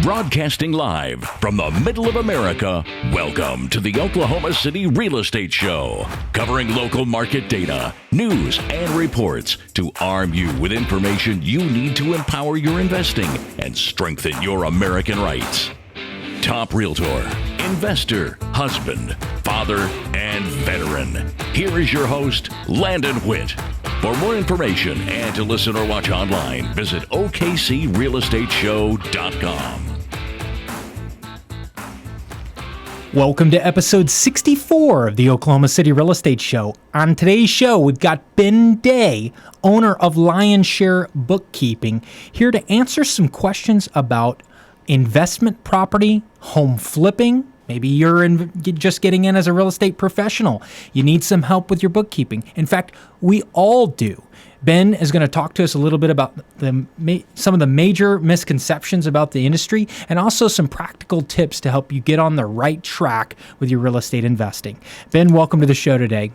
Broadcasting live from the middle of America, welcome to the Oklahoma City Real Estate Show, covering local market data, news, and reports to arm you with information you need to empower your investing and strengthen your American rights. Top realtor, investor, husband, father, and veteran. Here is your host, Landon Witt. For more information and to listen or watch online, visit OKCRealEstateShow.com. Welcome to episode 64 of the Oklahoma City Real Estate Show. On today's show, we've got Ben Day, owner of Lionshare Bookkeeping, here to answer some questions about investment property, home flipping. Maybe you're just getting in as a real estate professional. You need some help with your bookkeeping. In fact, we all do. Ben is going to talk to us a little bit about some of the major misconceptions about the industry and also some practical tips to help you get on the right track with your real estate investing. Ben, welcome to the show today.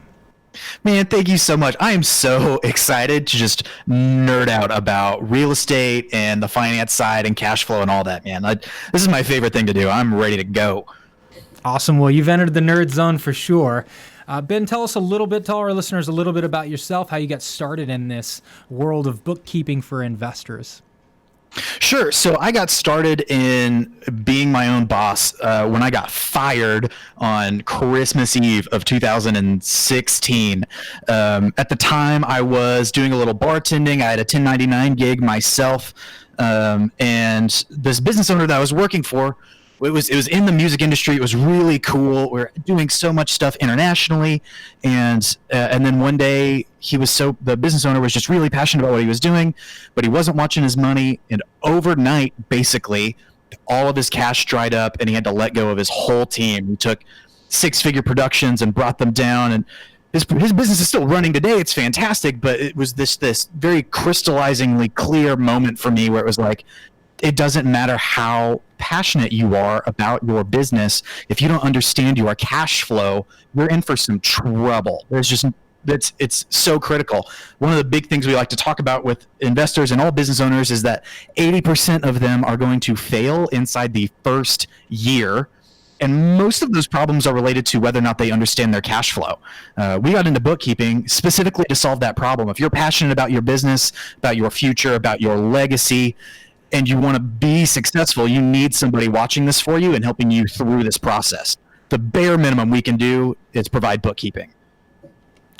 Man, thank you so much. I am so excited to just nerd out about real estate and the finance side and cash flow and all that, man. This is my favorite thing to do. I'm ready to go. Awesome. Well, you've entered the nerd zone for sure. Ben, tell our listeners a little bit about yourself, how you got started in this world of bookkeeping for investors. Sure. So I got started in being my own boss when I got fired on Christmas Eve of 2016. At the time, I was doing a little bartending. I had a 1099 gig myself, and this business owner that I was working for, it was in the music industry. It was really cool. We're doing so much stuff internationally, and then one day the business owner was just really passionate about what he was doing, but he wasn't watching his money. And overnight, basically, all of his cash dried up, and he had to let go of his whole team. He took six-figure productions and brought them down, and his business is still running today. It's fantastic, but it was this very crystallizingly clear moment for me where it was like, it doesn't matter how passionate you are about your business. If you don't understand your cash flow, you're in for some trouble. It's so critical. One of the big things we like to talk about with investors and all business owners is that 80% of them are going to fail inside the first year. And most of those problems are related to whether or not they understand their cash flow. We got into bookkeeping specifically to solve that problem. If you're passionate about your business, about your future, about your legacy, and you want to be successful, you need somebody watching this for you and helping you through this process. The bare minimum we can do is provide bookkeeping.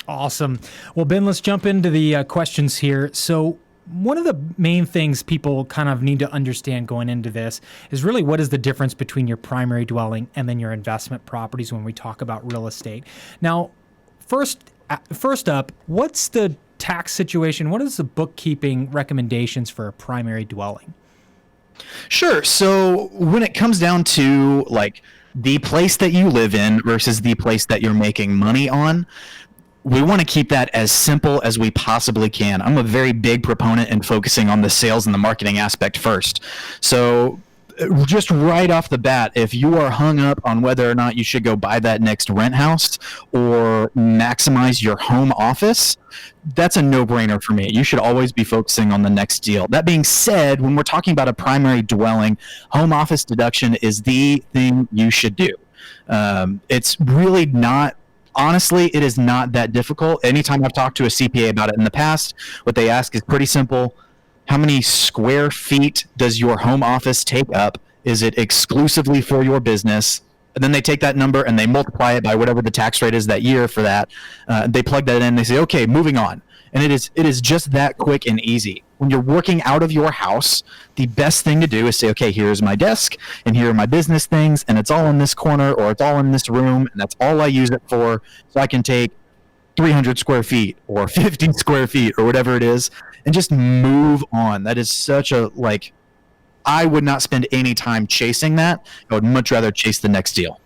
Awesome. Well, Ben, let's jump into the questions here. So one of the main things people kind of need to understand going into this is really what is the difference between your primary dwelling and then your investment properties when we talk about real estate. Now, first up, what's the tax situation? What is the bookkeeping recommendations for a primary dwelling? Sure. So when it comes down to like the place that you live in versus the place that you're making money on, we want to keep that as simple as we possibly can. I'm a very big proponent in focusing on the sales and the marketing aspect first. So just right off the bat, if you are hung up on whether or not you should go buy that next rent house or maximize your home office, that's a no-brainer for me. You should always be focusing on the next deal. That being said, when we're talking about a primary dwelling, home office deduction is the thing you should do. It's really not, honestly, it is not that difficult. Anytime I've talked to a CPA about it in the past, what they ask is pretty simple. How many square feet does your home office take up? Is it exclusively for your business? And then they take that number and they multiply it by whatever the tax rate is that year for that. They plug that in and they say, okay, moving on. And it is just that quick and easy. When you're working out of your house, the best thing to do is say, okay, here's my desk and here are my business things, and it's all in this corner or it's all in this room, and that's all I use it for. So I can take 300 square feet or 50 square feet or whatever it is and just move on. That is such a, I would not spend any time chasing that. I would much rather chase the next deal.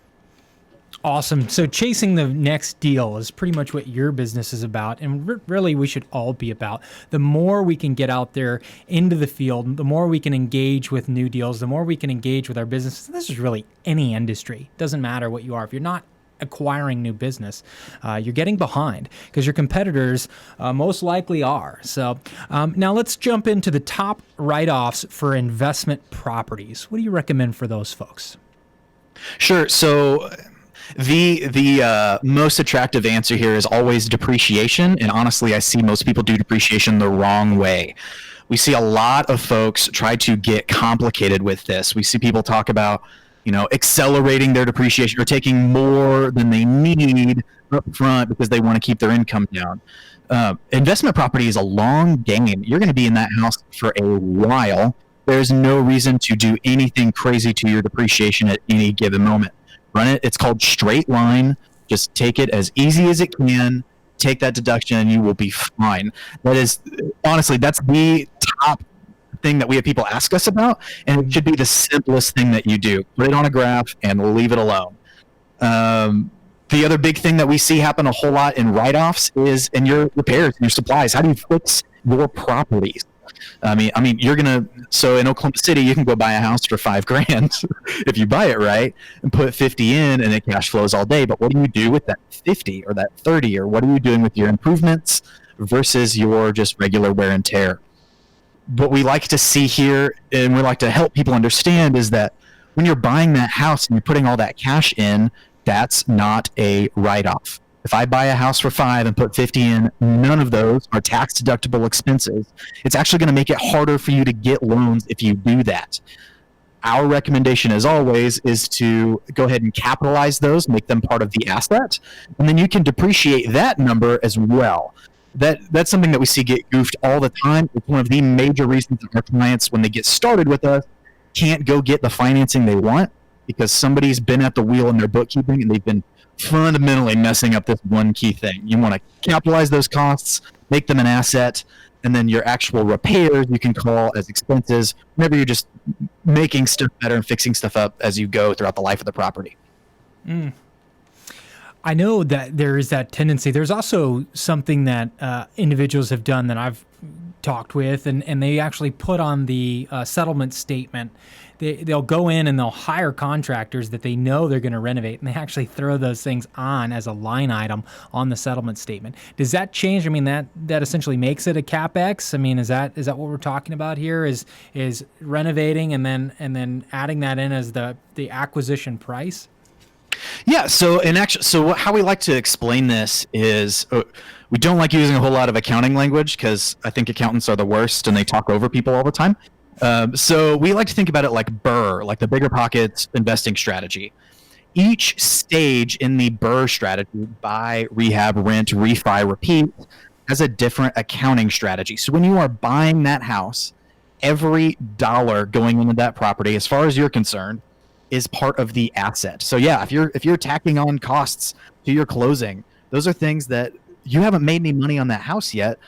Awesome. So chasing the next deal is pretty much what your business is about, and really we should all be about. The more we can get out there into the field, the more we can engage with new deals, the more we can engage with our business. This is really any industry. Doesn't matter what you are. If you're not acquiring new business, you're getting behind because your competitors most likely are. So now let's jump into the top write-offs for investment properties. What do you recommend for those folks? Sure. So the most attractive answer here is always depreciation. And honestly, I see most people do depreciation the wrong way. We see a lot of folks try to get complicated with this. We see people talk about, accelerating their depreciation or taking more than they need up front because they want to keep their income down. Investment property is a long game. You're going to be in that house for a while. There's no reason to do anything crazy to your depreciation at any given moment. Run it. It's called straight line. Just take it as easy as it can. Take that deduction and you will be fine. That is, honestly, that's the top thing that we have people ask us about, and it should be the simplest thing that you do. Put it on a graph and leave it alone. The other big thing that we see happen a whole lot in write-offs is in your repairs and your supplies. How do you fix your properties? I mean, so in Oklahoma City, you can go buy a house for $5,000 if you buy it right and put 50 in and it cash flows all day. But what do you do with that 50 or that 30, or what are you doing with your improvements versus your just regular wear and tear? What we like to see here, and we like to help people understand, is that when you're buying that house and you're putting all that cash in, that's not a write-off. If I buy a house for $5,000 and put 50 in, none of those are tax-deductible expenses. It's actually going to make it harder for you to get loans if you do that. Our recommendation, as always, is to go ahead and capitalize those, make them part of the asset, and then you can depreciate that number as well. That's something that we see get goofed all the time. It's one of the major reasons that our clients, when they get started with us, can't go get the financing they want because somebody's been at the wheel in their bookkeeping and they've been fundamentally messing up this one key thing. You want to capitalize those costs, make them an asset, and then your actual repairs you can call as expenses whenever you're just making stuff better and fixing stuff up as you go throughout the life of the property. I know that there is that tendency. There's also something that individuals have done that I've talked with, and they actually put on the settlement statement. They'll go in and they'll hire contractors that they know they're going to renovate, and they actually throw those things on as a line item on the settlement statement. Does that change? I mean, that essentially makes it a Capex. I mean, is that what we're talking about here? Is renovating and then adding that in as the acquisition price? Yeah. So how we like to explain this is we don't like using a whole lot of accounting language because I think accountants are the worst and they talk over people all the time. So we like to think about it like BRRRR, like the bigger pockets investing strategy. Each stage in the BRRRR strategy, buy, rehab, rent, refi, repeat, has a different accounting strategy. So when you are buying that house, every dollar going into that property, as far as you're concerned, is part of the asset. So yeah, if you're tacking on costs to your closing, those are things that you haven't made any money on that house yet.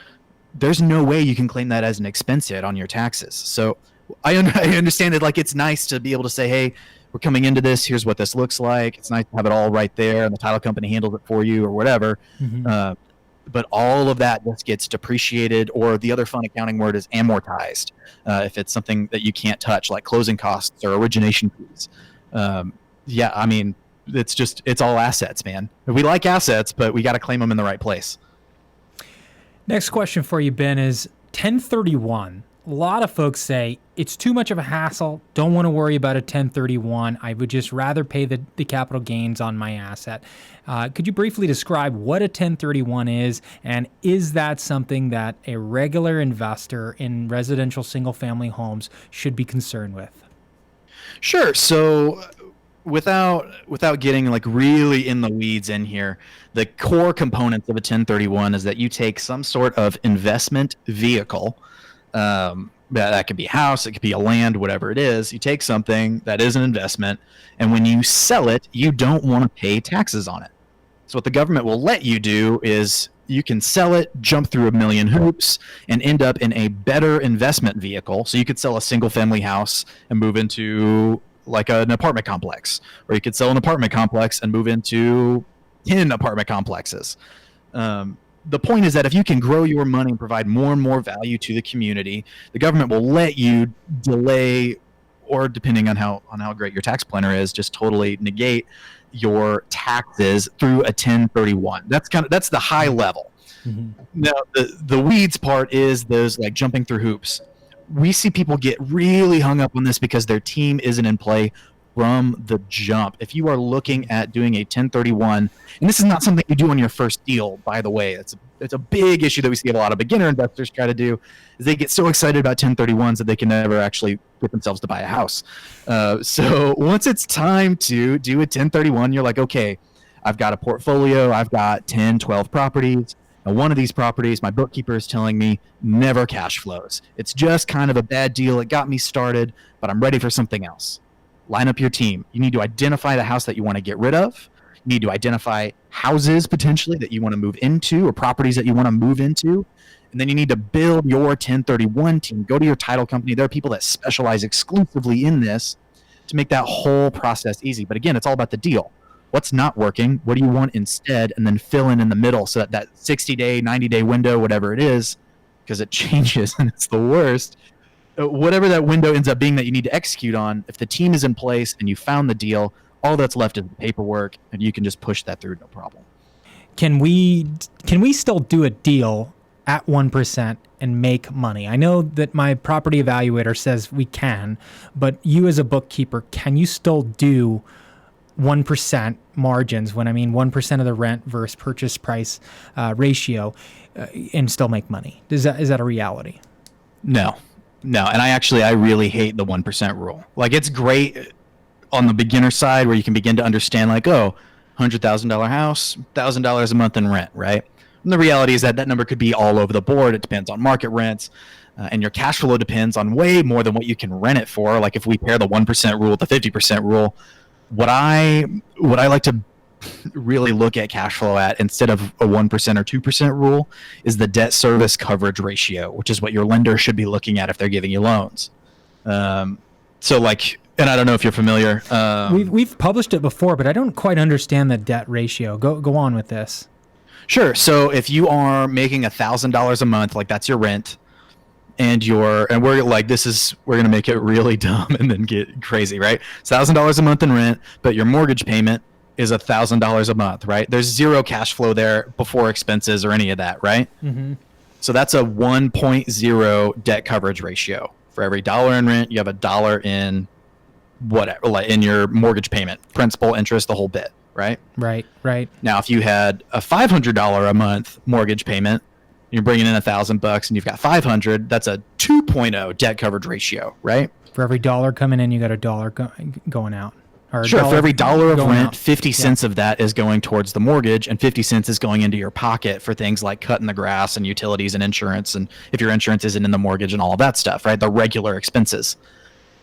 There's no way you can claim that as an expense yet on your taxes. So I understand it. Like, it's nice to be able to say, hey, we're coming into this. Here's what this looks like. It's nice to have it all right there, and the title company handles it for you or whatever. Mm-hmm. But all of that just gets depreciated, or the other fun accounting word is amortized. If it's something that you can't touch, like closing costs or origination fees. Yeah, I mean, it's all assets, man. We like assets, but we got to claim them in the right place. Next question for you, Ben, is 1031. A lot of folks say it's too much of a hassle. Don't want to worry about a 1031. I would just rather pay the capital gains on my asset. Could you briefly describe what a 1031 is, and is that something that a regular investor in residential single-family homes should be concerned with? Sure. So without getting like really in the weeds in here, the core components of a 1031 is that you take some sort of investment vehicle. That could be a house, it could be a land, whatever it is. You take something that is an investment, and when you sell it, you don't want to pay taxes on it. So what the government will let you do is you can sell it, jump through a million hoops, and end up in a better investment vehicle. So you could sell a single family house and move into like an apartment complex, or you could sell an apartment complex and move into 10 apartment complexes. The point is that if you can grow your money and provide more and more value to the community, the government will let you delay or depending on how great your tax planner is, just totally negate your taxes through a 1031. That's the high level. Now the weeds part is those like jumping through hoops. We see people get really hung up on this because their team isn't in play from the jump. If you are looking at doing a 1031, and this is not something you do on your first deal, by the way, it's a big issue that we see a lot of beginner investors try to do, is they get so excited about 1031s that they can never actually get themselves to buy a house. So once it's time to do a 1031, you're like, okay, I've got a portfolio, I've got 10, 12 properties. And one of these properties, my bookkeeper is telling me, never cash flows. It's just kind of a bad deal. It got me started, but I'm ready for something else. Line up your team. You need to identify the house that you want to get rid of. You need to identify houses potentially that you want to move into or properties that you want to move into. And then you need to build your 1031 team. Go to your title company. There are people that specialize exclusively in this to make that whole process easy. But again, it's all about the deal. What's not working? What do you want instead? And then fill in the middle so that 60-day, 90-day window, whatever it is, because it changes and it's the worst. Whatever that window ends up being that you need to execute on, if the team is in place and you found the deal, all that's left is the paperwork, and you can just push that through no problem. Can we still do a deal at 1% and make money? I know that my property evaluator says we can, but you as a bookkeeper, can you still do 1% margins, when I mean 1% of the rent versus purchase price ratio, and still make money? Is that a reality? No. And I really hate the 1% rule. Like, it's great on the beginner side where you can begin to understand, like, oh, $100,000 house, $1,000 a month in rent, right? And the reality is that number could be all over the board. It depends on market rents, and your cash flow depends on way more than what you can rent it for. Like, if we pair the 1% rule with the 50% rule, what I like to really look at cash flow at instead of a 1% or 2% rule is the debt service coverage ratio, which is what your lender should be looking at if they're giving you loans. So like, and I don't know if you're familiar. We've published it before, but I don't quite understand the debt ratio. Go on with this. Sure. So if you are making $1,000 a month, like that's your rent, and we're like, we're going to make it really dumb and then get crazy, right? It's $1,000 a month in rent, but your mortgage payment is $1,000 a month, right? There's zero cash flow there before expenses or any of that, right? Mm-hmm. So that's a 1.0 debt coverage ratio. For every dollar in rent, you have $1 in whatever, like in your mortgage payment, principal, interest, the whole bit, right? Right. Now, if you had a $500 a month mortgage payment, you're bringing in $1,000 and you've got 500, that's a 2.0 debt coverage ratio, right? For every dollar coming in, you got $1 going out. Sure, for every dollar of rent, 50 cents of that is going towards the mortgage, and 50 cents is going into your pocket for things like cutting the grass and utilities and insurance, and if your insurance isn't in the mortgage and all of that stuff, right? The regular expenses.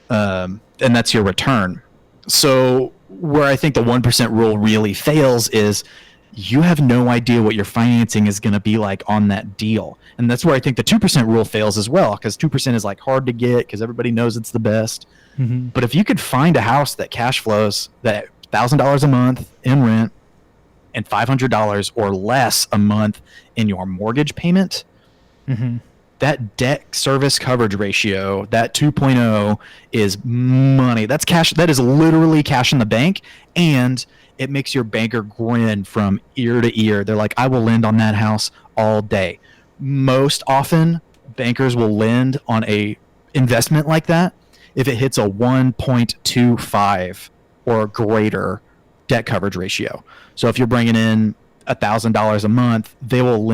And that's your return. So where I think the 1% rule really fails is you have no idea what your financing is going to be like on that deal. And that's where I think the 2% rule fails as well, because 2% is like hard to get because everybody knows it's the best. Mm-hmm. But if you could find a house that cash flows that $1,000 a month in rent and $500 or less a month in your mortgage payment, mm-hmm. that debt service coverage ratio, that 2.0 is money. That's cash. That is literally cash in the bank, and it makes your banker grin from ear to ear. They're like, I will lend on that house all day. Most often, bankers will lend on a investment like that if it hits a 1.25 or greater debt coverage ratio. So if you're bringing in $1,000 a month, they'll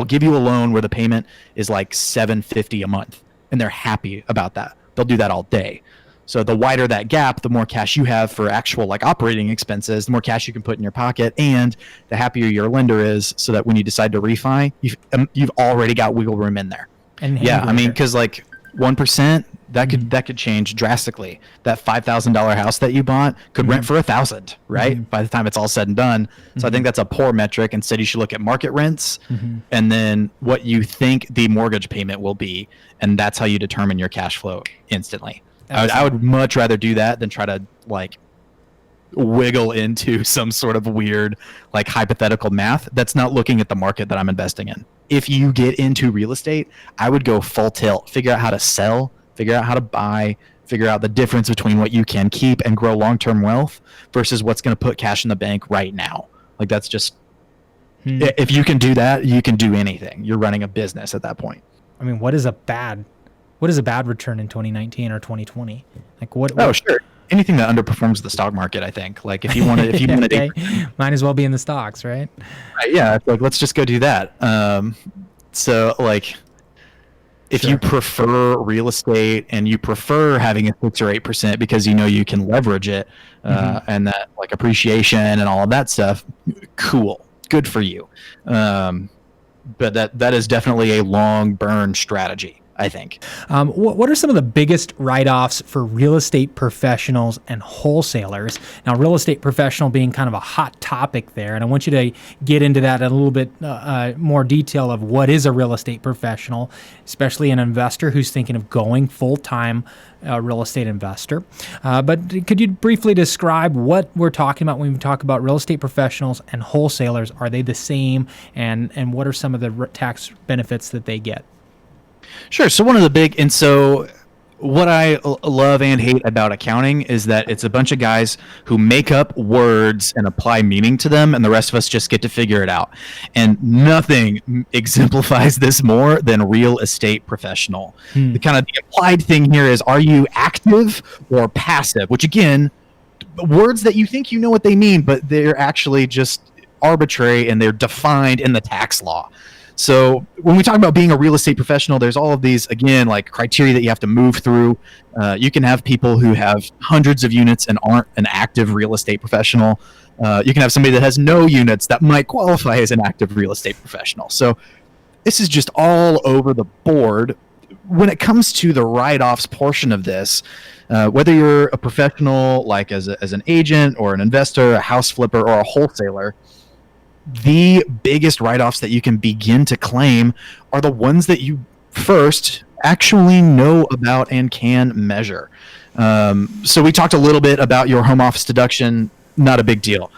give you a loan where the payment is like $750 a month, and they're happy about that. They'll do that all day. So the wider that gap, the more cash you have for actual like operating expenses, the more cash you can put in your pocket, and the happier your lender is, so that when you decide to refi, you've already got wiggle room in there. And yeah, I mean, because like 1%, that could change drastically. That $5,000 house that you bought could mm-hmm. rent for $1,000, right? Mm-hmm. By the time it's all said and done. Mm-hmm. So I think that's a poor metric. Instead, you should look at market rents mm-hmm. and then what you think the mortgage payment will be, and that's how you determine your cash flow instantly. I would much rather do that than try to like wiggle into some sort of weird like hypothetical math that's not looking at the market that I'm investing in. If you get into real estate, I would go full tilt, figure out how to sell, figure out how to buy, figure out the difference between what you can keep and grow long-term wealth versus what's going to put cash in the bank right now. Like that's just, if you can do that, you can do anything. You're running a business at that point. I mean, what is a bad return in 2019 or 2020? Like what? Oh, sure. Anything that underperforms the stock market, I think. Like if you want to, okay. Might as well be in the stocks, right? Yeah. It's like, let's just go do that. So like, if you prefer real estate and you prefer having a 6 or 8% because you know you can leverage it, and that like appreciation and all of that stuff, cool, good for you. But that is definitely a long burn strategy, I think. What are some of the biggest write-offs for real estate professionals and wholesalers? Now, real estate professional being kind of a hot topic there, and I want you to get into that in a little bit more detail of what is a real estate professional, especially an investor who's thinking of going full-time real estate investor. But could you briefly describe what we're talking about when we talk about real estate professionals and wholesalers? Are they the same, and what are some of the tax benefits that they get? Sure. So what I love and hate about accounting is that it's a bunch of guys who make up words and apply meaning to them, and the rest of us just get to figure it out. And nothing exemplifies this more than real estate professional. The kind of the implied thing here is, are you active or passive? Which again, words that you think you know what they mean, but they're actually just arbitrary and they're defined in the tax law. So when we talk about being a real estate professional, there's all of these, again, like criteria that you have to move through. You can have people who have hundreds of units and aren't an active real estate professional. You can have somebody that has no units that might qualify as an active real estate professional. So this is just all over the board. When it comes to the write-offs portion of this, whether you're a professional, like as an agent or an investor, a house flipper, or a wholesaler, the biggest write-offs that you can begin to claim are the ones that you first actually know about and can measure. So we talked a little bit about your home office deduction, not a big deal.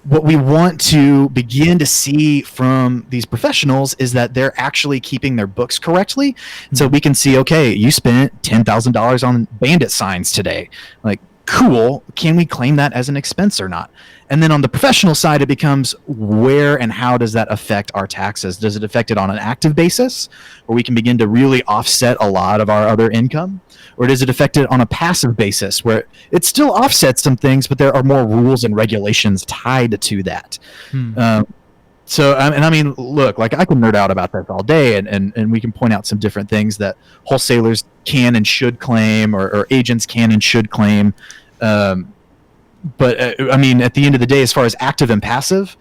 What we want to begin to see from these professionals is that they're actually keeping their books correctly. So we can see, okay, you spent $10,000 on bandit signs today. Like, cool, can we claim that as an expense or not? And then on the professional side, it becomes where and how does that affect our taxes? Does it affect it on an active basis, where we can begin to really offset a lot of our other income? Or does it affect it on a passive basis, where it still offsets some things, but there are more rules and regulations tied to that? So, and I mean, look, like I can nerd out about this all day, and we can point out some different things that wholesalers can and should claim, or agents can and should claim. But I mean, at the end of the day, as far as active and passive,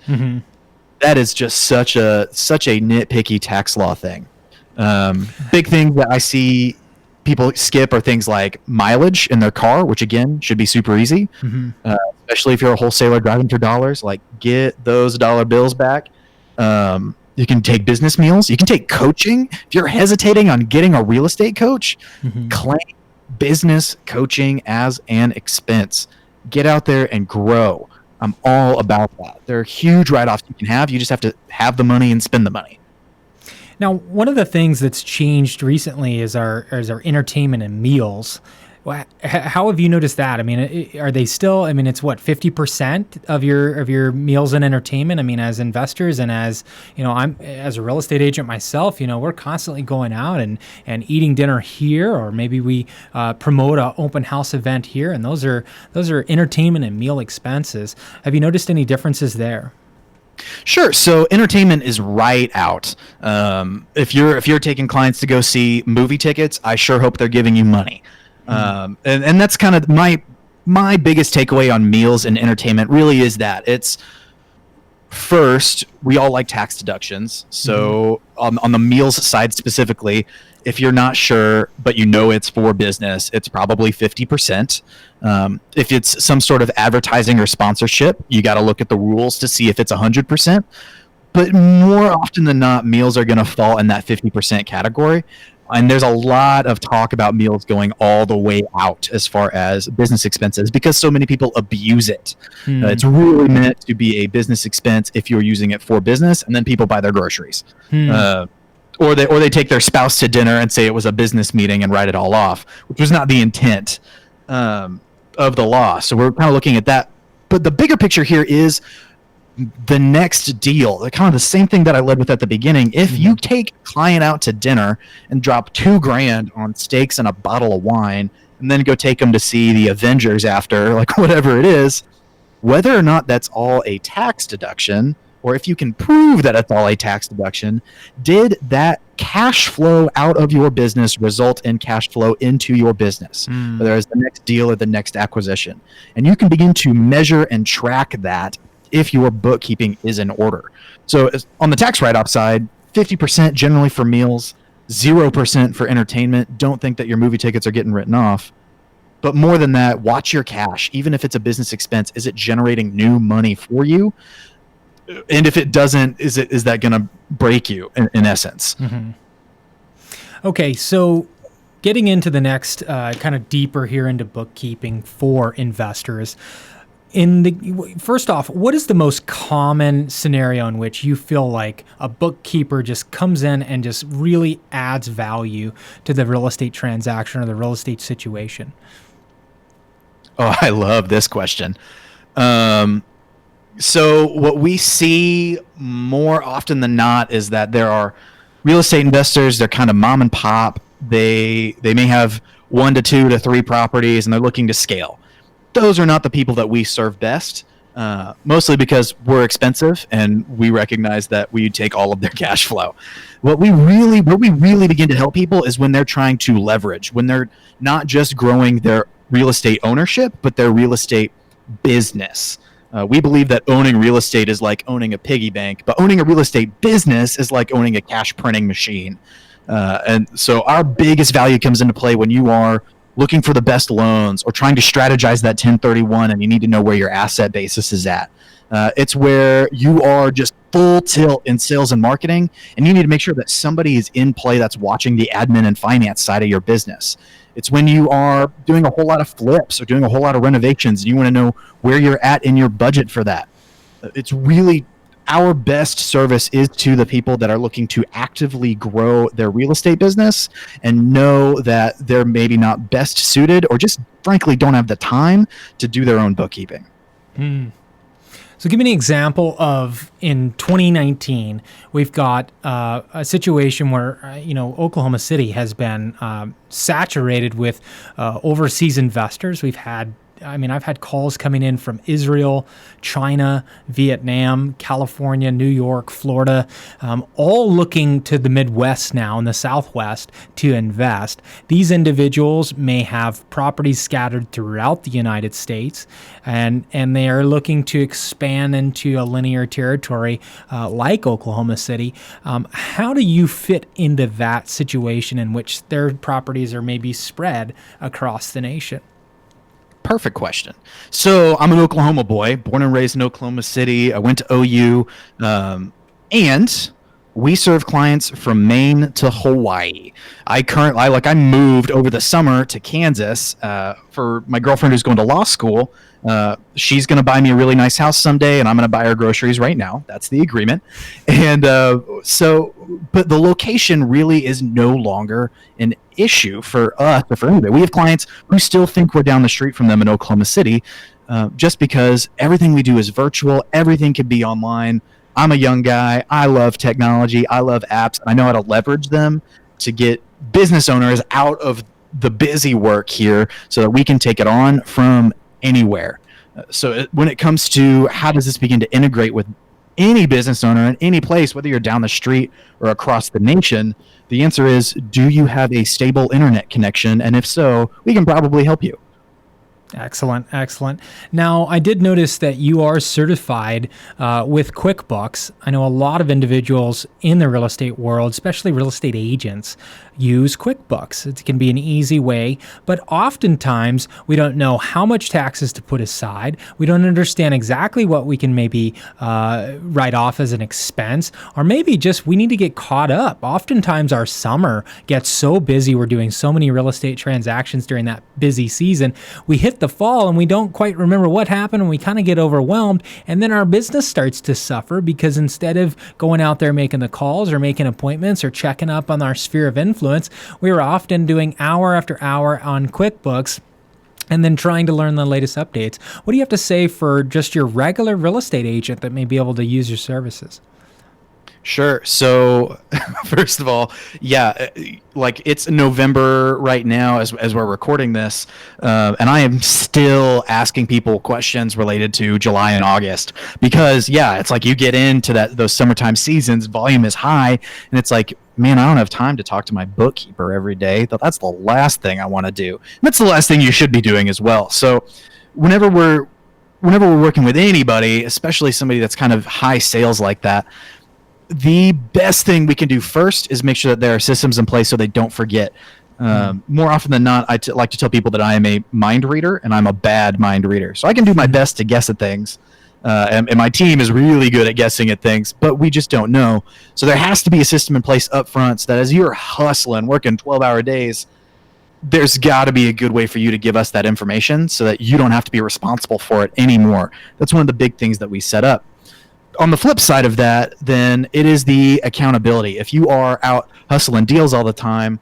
that is just such a nitpicky tax law thing. Big thing that I see people skip are things like mileage in their car, which again should be super easy, especially if you're a wholesaler driving for dollars. Like, get those dollar bills back. You can take business meals. You can take coaching. If you're hesitating on getting a real estate coach, claim business coaching as an expense. Get out there and grow. I'm all about that. There are huge write-offs you can have. You just have to have the money and spend the money. Now, one of the things that's changed recently is our entertainment and meals. How have you noticed that? I mean, are they still? I mean, it's what, 50% of your meals and entertainment. I mean, as investors and as I'm as a real estate agent myself. We're constantly going out and eating dinner here, or maybe we promote an open house event here, and those are entertainment and meal expenses. Have you noticed any differences there? Sure. So entertainment is right out. If you're taking clients to go see movie tickets, I sure hope they're giving you money. And that's kind of my biggest takeaway on meals and entertainment really is that it's, first, we all like tax deductions. So on the meals side specifically, if you're not sure, but it's for business, it's probably 50%. If it's some sort of advertising or sponsorship, you got to look at the rules to see if it's 100%. But more often than not, meals are going to fall in that 50% category. And there's a lot of talk about meals going all the way out as far as business expenses because so many people abuse it. It's really meant to be a business expense if you're using it for business, and then people buy their groceries. Or they take their spouse to dinner and say it was a business meeting and write it all off, which was not the intent. of the law. So we're kind of looking at that. But the bigger picture here is the next deal, kind of the same thing that I led with at the beginning. If you take a client out to dinner and drop $2,000 on steaks and a bottle of wine, and then go take them to see the Avengers after, like whatever it is, whether or not that's all a tax deduction, or if you can prove that it's all a tax deduction, did that cash flow out of your business result in cash flow into your business, whether it's the next deal or the next acquisition? And you can begin to measure and track that if your bookkeeping is in order. So on the tax write-off side, 50% generally for meals, 0% for entertainment. Don't think that your movie tickets are getting written off. But more than that, watch your cash. Even if it's a business expense, is it generating new money for you? And if it doesn't, is that going to break you in essence? Okay, so getting into the next kind of deeper here into bookkeeping for investors. First off, what is the most common scenario in which you feel like a bookkeeper just comes in and just really adds value to the real estate transaction or the real estate situation? Oh, I love this question. So what we see more often than not is that there are real estate investors. They're kind of mom and pop. They may have 1 to 2 to 3 properties, and they're looking to scale. Those are not the people that we serve best, mostly because we're expensive and we recognize that we take all of their cash flow. Where we really begin to help people is when they're trying to leverage, when they're not just growing their real estate ownership, but their real estate business. We believe that owning real estate is like owning a piggy bank, but owning a real estate business is like owning a cash printing machine. And so our biggest value comes into play when you are looking for the best loans or trying to strategize that 1031 and you need to know where your asset basis is at. It's where you are just full tilt in sales and marketing, and you need to make sure that somebody is in play that's watching the admin and finance side of your business. It's when you are doing a whole lot of flips or doing a whole lot of renovations and you want to know where you're at in your budget for that. It's really our best service is to the people that are looking to actively grow their real estate business and know that they're maybe not best suited or just frankly don't have the time to do their own bookkeeping. So give me an example of in 2019, we've got a situation where, Oklahoma City has been saturated with overseas investors. I've had calls coming in from Israel, China, Vietnam, California, New York, Florida, all looking to the Midwest now and the Southwest to invest. These individuals may have properties scattered throughout the United States, and they are looking to expand into a linear territory like Oklahoma City. How do you fit into that situation in which their properties are maybe spread across the nation? Perfect question. So I'm an Oklahoma boy, born and raised in Oklahoma City. I went to OU, and we serve clients from Maine to Hawaii. I moved over the summer to Kansas for my girlfriend who's going to law school. She's going to buy me a really nice house someday, and I'm going to buy her groceries right now. That's the agreement. And but the location really is no longer an issue for us or for anybody. We have clients who still think we're down the street from them in Oklahoma City, just because everything we do is virtual. Everything can be online. I'm a young guy. I love technology. I love apps. I know how to leverage them to get business owners out of the busy work here so that we can take it on from anywhere. So when it comes to how does this begin to integrate with any business owner in any place, whether you're down the street or across the nation, the answer is, do you have a stable internet connection? And if so, we can probably help you. Excellent. Now, I did notice that you are certified with QuickBooks. I know a lot of individuals in the real estate world, especially real estate agents, use QuickBooks. It can be an easy way, but oftentimes we don't know how much taxes to put aside. We don't understand exactly what we can maybe write off as an expense, or maybe just we need to get caught up. Oftentimes our summer gets so busy. We're doing so many real estate transactions during that busy season. We hit the fall and we don't quite remember what happened, and we kind of get overwhelmed, and then our business starts to suffer because instead of going out there making the calls or making appointments or checking up on our sphere of influence, we were often doing hour after hour on QuickBooks and then trying to learn the latest updates. What do you have to say for just your regular real estate agent that may be able to use your services? Sure. So, first of all, yeah, like it's November right now as we're recording this, and I am still asking people questions related to July and August because, yeah, it's like you get into those summertime seasons, volume is high, and it's like, man, I don't have time to talk to my bookkeeper every day. That's the last thing I want to do. And that's the last thing you should be doing as well. So, whenever we're working with anybody, especially somebody that's kind of high sales like that, the best thing we can do first is make sure that there are systems in place so they don't forget. More often than not, I like to tell people that I am a mind reader and I'm a bad mind reader. So I can do my best to guess at things. And my team is really good at guessing at things, but we just don't know. So there has to be a system in place up front so that as you're hustling, working 12-hour days, there's got to be a good way for you to give us that information so that you don't have to be responsible for it anymore. That's one of the big things that we set up. On the flip side of that, then it is the accountability. If you are out hustling deals all the time,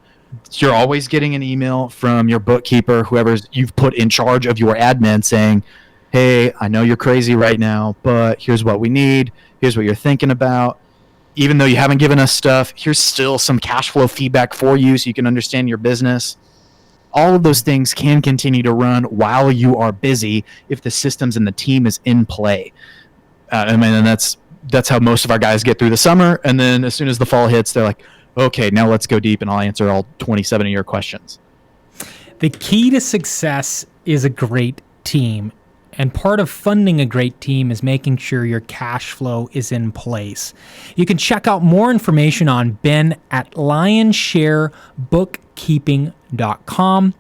you're always getting an email from your bookkeeper, whoever's you've put in charge of your admin saying, hey, I know you're crazy right now, but here's what we need. Here's what you're thinking about. Even though you haven't given us stuff, here's still some cash flow feedback for you so you can understand your business. All of those things can continue to run while you are busy if the systems and the team is in play. And that's how most of our guys get through the summer. And then as soon as the fall hits, they're like, okay, now let's go deep and I'll answer all 27 of your questions. The key to success is a great team. And part of funding a great team is making sure your cash flow is in place. You can check out more information on Ben at LionshareBookkeeping.com.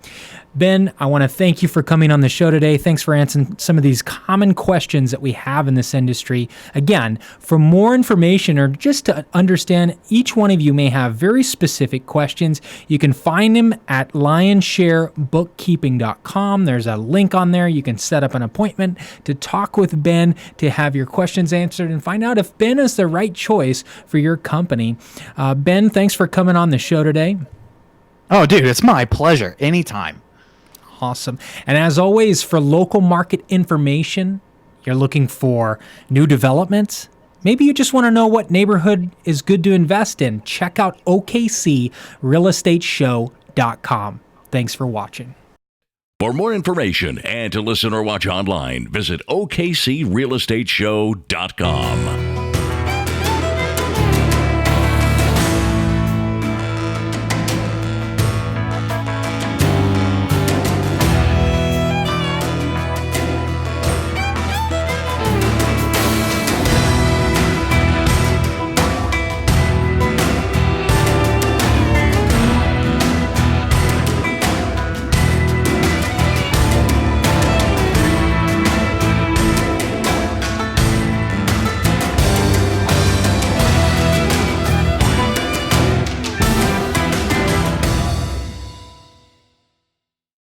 Ben, I want to thank you for coming on the show today. Thanks for answering some of these common questions that we have in this industry. Again, for more information or just to understand, each one of you may have very specific questions. You can find them at LionshareBookkeeping.com. There's a link on there. You can set up an appointment to talk with Ben to have your questions answered and find out if Ben is the right choice for your company. Ben, thanks for coming on the show today. Oh, dude, it's my pleasure. Anytime. Awesome. And as always, for local market information, you're looking for new developments. Maybe you just want to know what neighborhood is good to invest in. Check out OKCRealEstateShow.com. Thanks for watching. For more information and to listen or watch online, visit OKCRealEstateShow.com.